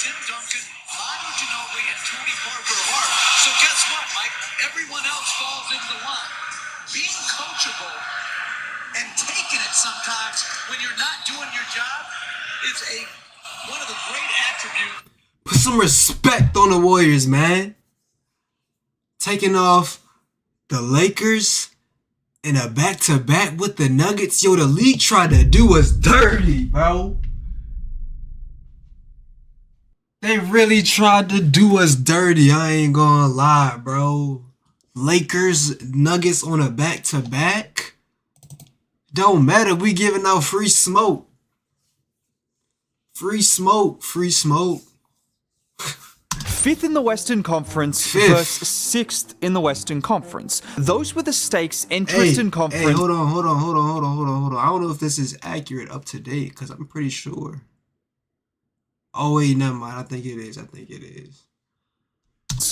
Tim Duncan, Manu Ginobili, and Tony Parker Hart. So guess what, Mike? Everyone else falls into line. Being coachable and taking it sometimes when you're not doing your job is one of the great attributes. Put some respect on the Warriors, man. Taking off the Lakers in a back-to-back with the Nuggets. Yo, the league tried to do us dirty, bro. They really tried to do us dirty. I ain't gonna lie, bro. Lakers, Nuggets on a back-to-back. Don't matter. We giving out free smoke. Free smoke. Free smoke. Fifth in the Western Conference versus sixth in the Western Conference. Those were the stakes entering in conference. Hey, hold on. I don't know if this is accurate, up to date, because I'm pretty sure. Oh wait, never mind. I think it is.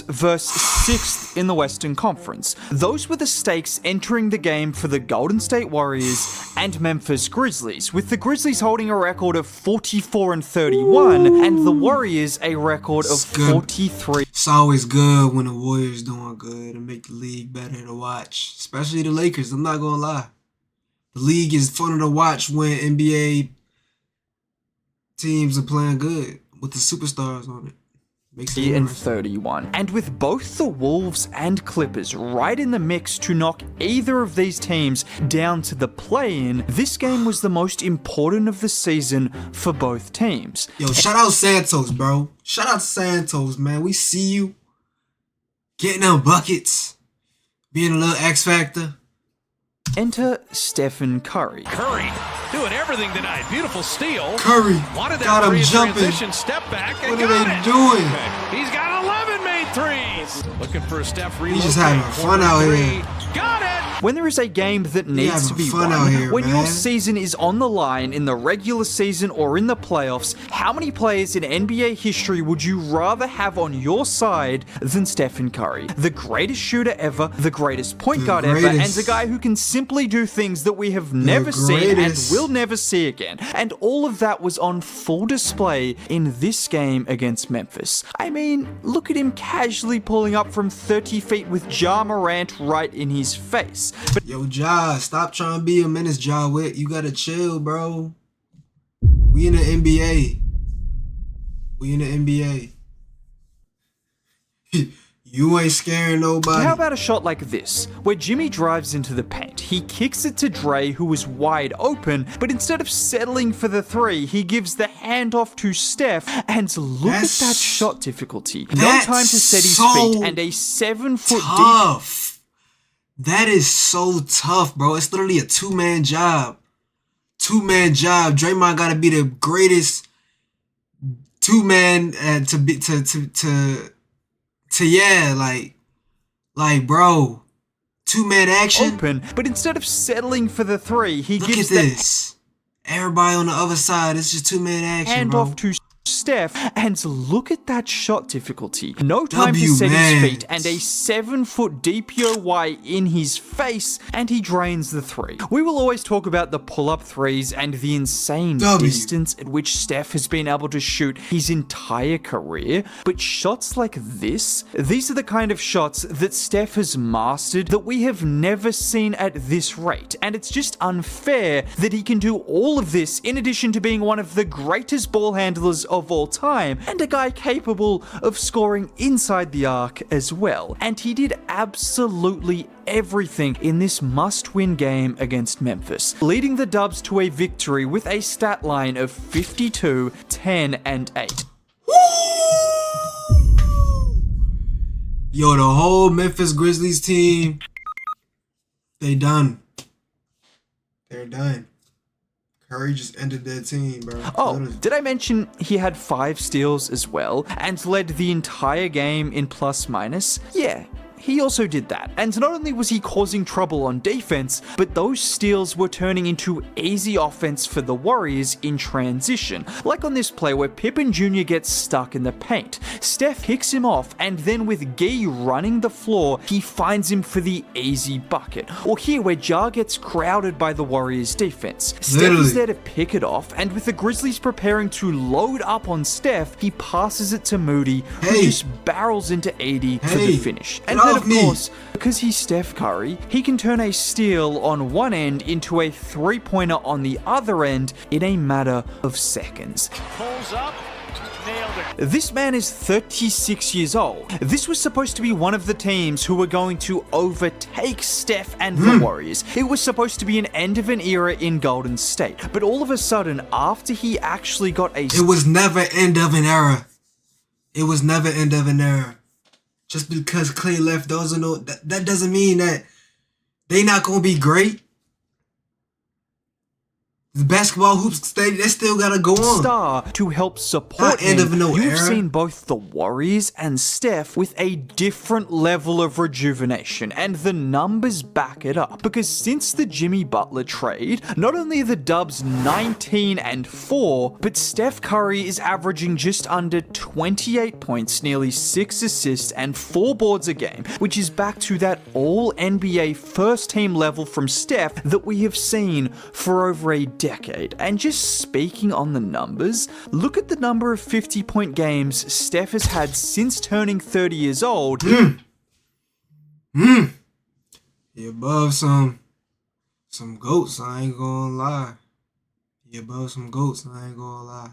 Versus sixth in the Western Conference. Those were the stakes entering the game for the Golden State Warriors and Memphis Grizzlies, with the Grizzlies holding a record of 44-31 and the Warriors a record of 43. It's always good when the Warriors doing good and make the league better to watch, especially the Lakers. I'm not gonna lie, the league is fun to watch when NBA teams are playing good with the superstars on it. And 31. And with both the Wolves and Clippers right in the mix to knock either of these teams down to the play-in, this game was the most important of the season for both teams. Yo, shout out Santos, bro. Shout out Santos, man. We see you getting them buckets, being a little X factor. Enter Stephen Curry. Curry doing everything tonight. Beautiful steal. Curry got him jumping. Step back. What are they doing? He's got 11 made threes. Looking for a Steph relocate. He's just having fun out here. Got it. When there is a game that needs to be won, when your season is on the line in the regular season or in the playoffs, how many players in NBA history would you rather have on your side than Stephen Curry? The greatest shooter ever, the greatest point guard ever, and the guy who can simply do things that we have never seen and will never see again. And all of that was on full display in this game against Memphis. I mean, look at him casually pulling up from 30 feet with Ja Morant right in his face. But yo, Ja, stop trying to be a menace, Ja Witt. You gotta chill, bro. We in the NBA. You ain't scaring nobody. How about a shot like this, where Jimmy drives into the paint, he kicks it to Dre, who was wide open, but instead of settling for the three, he gives the handoff to Steph, and look at that shot difficulty. No time to set his feet, and a 7-foot deep. That is so tough, bro. It's literally a two-man job. Draymond gotta be the greatest two-man bro. Two-man action. Open, but instead of settling for the three, he Look gives at this. Everybody on the other side, it's just two-man action, bro. Handoff to Steph, and look at that shot difficulty. No time to set his feet, and a 7-foot DPOY in his face, and he drains the three. We will always talk about the pull-up threes and the insane distance at which Steph has been able to shoot his entire career, but shots like this, these are the kind of shots that Steph has mastered that we have never seen at this rate, and it's just unfair that he can do all of this in addition to being one of the greatest ball handlers of all time, and a guy capable of scoring inside the arc as well. And he did absolutely everything in this must-win game against Memphis, leading the Dubs to a victory with a stat line of 52, 10, and 8. Yo, the whole Memphis Grizzlies team, they're done. Curry just ended their team, bro. Oh, did I mention he had 5 steals as well and led the entire game in plus minus? Yeah, he also did that. And not only was he causing trouble on defense, but those steals were turning into easy offense for the Warriors in transition. Like on this play where Pippen Jr. gets stuck in the paint. Steph picks him off, and then with Gee running the floor, he finds him for the easy bucket. Or here where Ja gets crowded by the Warriors defense. Steph is there to pick it off, and with the Grizzlies preparing to load up on Steph, he passes it to Moody, who just barrels into AD for the finish. And then of course, because he's Steph Curry, he can turn a steal on one end into a three-pointer on the other end in a matter of seconds. Pulls up. Nailed it. This man is 36 years old. This was supposed to be one of the teams who were going to overtake Steph and the Warriors. It was supposed to be an end of an era in Golden State. But all of a sudden, after he actually got a... It was never end of an era. It was never end of an era. Just because Clay left, that doesn't mean that they not gonna be great. The basketball hoops, they still gotta go on. Star to help support him. You've era. seen both the Warriors and Steph with a different level of rejuvenation, and the numbers back it up. Because since the Jimmy Butler trade, not only are the Dubs 19-4, but Steph Curry is averaging just under 28 points, nearly 6 assists, and 4 boards a game, which is back to that all-NBA first-team level from Steph that we have seen for over a decade. And just speaking on the numbers, look at the number of 50-point games Steph has had since turning 30 years old. He above some goats, I ain't gonna lie. He above some goats, I ain't gonna lie.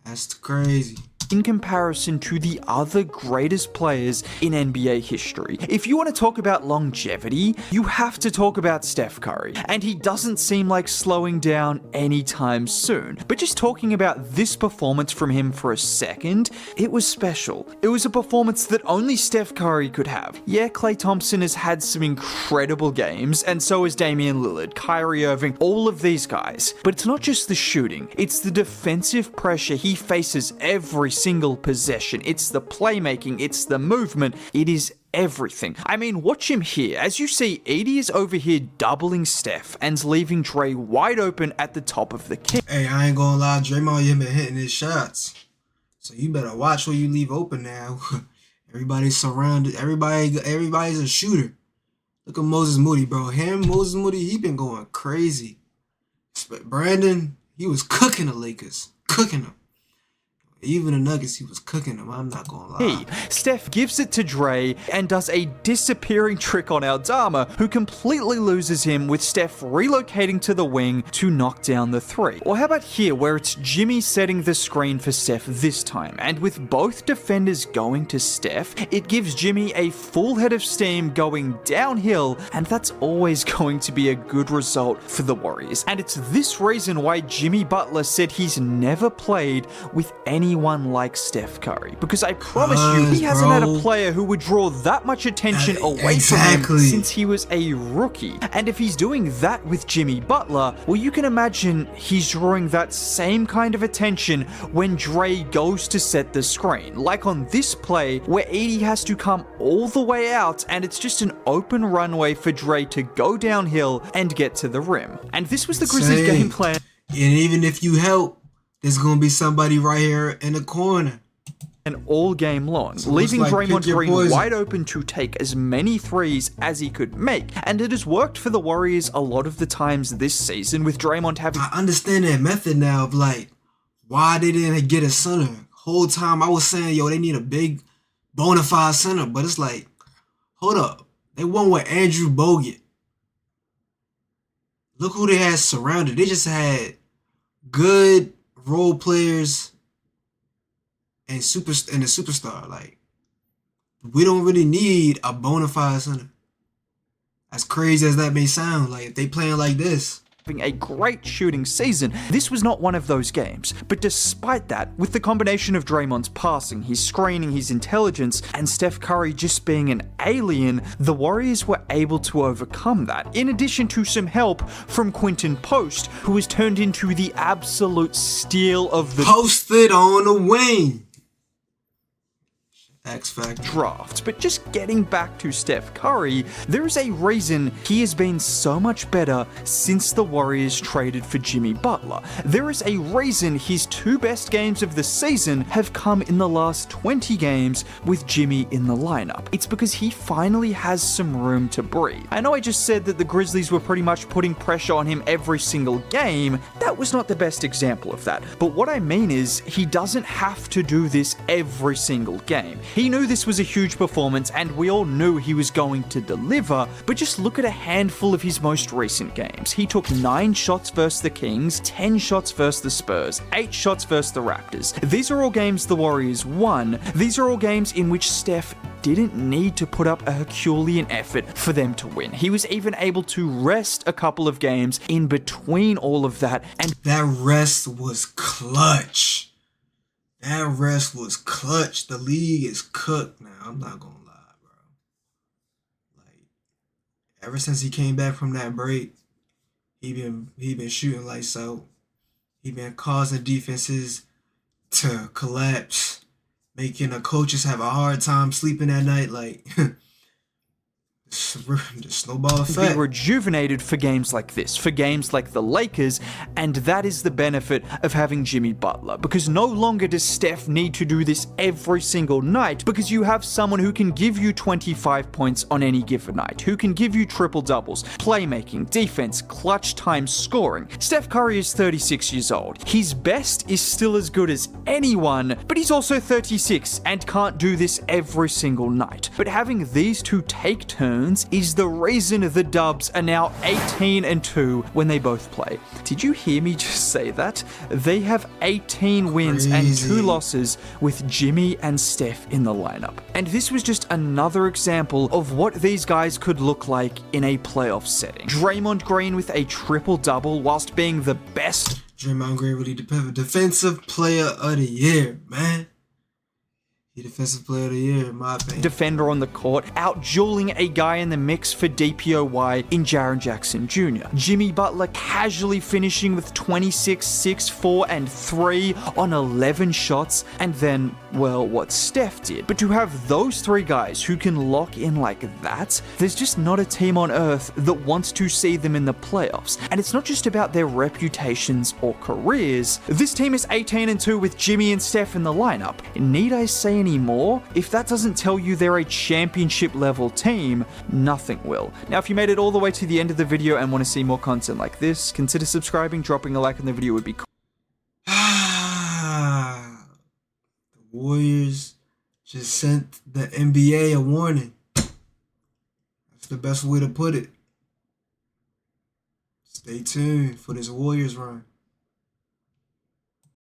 That's crazy. In comparison to the other greatest players in NBA history. If you want to talk about longevity, you have to talk about Steph Curry, and he doesn't seem like slowing down anytime soon. But just talking about this performance from him for a second, it was special. It was a performance that only Steph Curry could have. Yeah, Klay Thompson has had some incredible games, and so has Damian Lillard, Kyrie Irving, all of these guys. But it's not just the shooting, it's the defensive pressure he faces every single possession. It's the playmaking, it's the movement, it is everything. I mean, watch him here. As you see, Edie is over here doubling Steph and leaving Dre wide open at the top of the key. Hey, I ain't gonna lie, Draymond, you been hitting his shots. So you better watch where you leave open now. Everybody's surrounded. Everybody's a shooter. Look at Moses Moody, bro. Moses Moody, he been going crazy. Brandon, he was cooking the Lakers. Cooking them. Even the Nuggets, he was cooking them, I'm not gonna lie. Steph gives it to Dre and does a disappearing trick on Aldama, who completely loses him with Steph relocating to the wing to knock down the three. Or how about here, where it's Jimmy setting the screen for Steph this time, and with both defenders going to Steph, it gives Jimmy a full head of steam going downhill, and that's always going to be a good result for the Warriors. And it's this reason why Jimmy Butler said he's never played with anyone like Steph Curry, because I promise you, he hasn't had a player who would draw that much attention away from him since he was a rookie. And if he's doing that with Jimmy Butler, well, you can imagine he's drawing that same kind of attention when Dre goes to set the screen. Like on this play, where Edie has to come all the way out, and it's just an open runway for Dre to go downhill and get to the rim. And this was the Grizzlies' game plan. And even if you help, there's gonna be somebody right here in the corner. And all game long, so leaving Draymond Green wide open to take as many threes as he could make. And it has worked for the Warriors a lot of the times this season, with Draymond having... I understand that method now of like, why they didn't get a center. Whole time I was saying, yo, they need a big bona fide center. But it's like, hold up. They won with Andrew Bogut. Look who they had surrounded. They just had good role players and a superstar. Like, we don't really need a bona fide center. As crazy as that may sound, like if they playing like this. Having a great shooting season, this was not one of those games. But despite that, with the combination of Draymond's passing, his screening, his intelligence, and Steph Curry just being an alien, the Warriors were able to overcome that, in addition to some help from Quinton Post, who was turned into the absolute steal of the... Posted on the wing. X Factor. Draft. But just getting back to Steph Curry, there is a reason he has been so much better since the Warriors traded for Jimmy Butler. There is a reason his 2 best games of the season have come in the last 20 games with Jimmy in the lineup. It's because he finally has some room to breathe. I know I just said that the Grizzlies were pretty much putting pressure on him every single game. That was not the best example of that. But what I mean is, he doesn't have to do this every single game. He knew this was a huge performance and we all knew he was going to deliver, but just look at a handful of his most recent games. He took 9 shots versus the Kings, 10 shots versus the Spurs, 8 shots versus the Raptors. These are all games the Warriors won. These are all games in which Steph didn't need to put up a Herculean effort for them to win. He was even able to rest a couple of games in between all of that, and that rest was clutch. That rest was clutch. The league is cooked now. I'm not gonna lie, bro. Like, ever since he came back from that break, he been shooting lights out. He been causing defenses to collapse, making the coaches have a hard time sleeping at night. Like, the snowball effect. be rejuvenated for games like this, for games like the Lakers, and that is the benefit of having Jimmy Butler, because no longer does Steph need to do this every single night, because you have someone who can give you 25 points on any given night, who can give you triple doubles, playmaking, defense, clutch time scoring. Steph Curry is 36 years old. His best is still as good as anyone, but he's also 36 and can't do this every single night. But having these two take turns is the reason the Dubs are now 18-2 when they both play. Did you hear me just say that? They have 18 wins and 2 losses with Jimmy and Steph in the lineup. And this was just another example of what these guys could look like in a playoff setting. Draymond Green with a triple-double whilst being the best. Draymond Green really defensive player of the year, man. Defensive player of the year, in my opinion. Defender on the court, out-dueling a guy in the mix for DPOY in Jaren Jackson Jr. Jimmy Butler casually finishing with 26, 6, 4, and 3 on 11 shots, and then, well, what Steph did. But to have those 3 guys who can lock in like that, there's just not a team on earth that wants to see them in the playoffs. And it's not just about their reputations or careers. This team is 18-2 with Jimmy and Steph in the lineup. Need I say any more? If that doesn't tell you they're a championship level team, nothing will. Now, if you made it all the way to the end of the video and want to see more content like this, consider subscribing, dropping a like on the video would be cool. The Warriors just sent the NBA a warning. That's the best way to put it. Stay tuned for this Warriors run.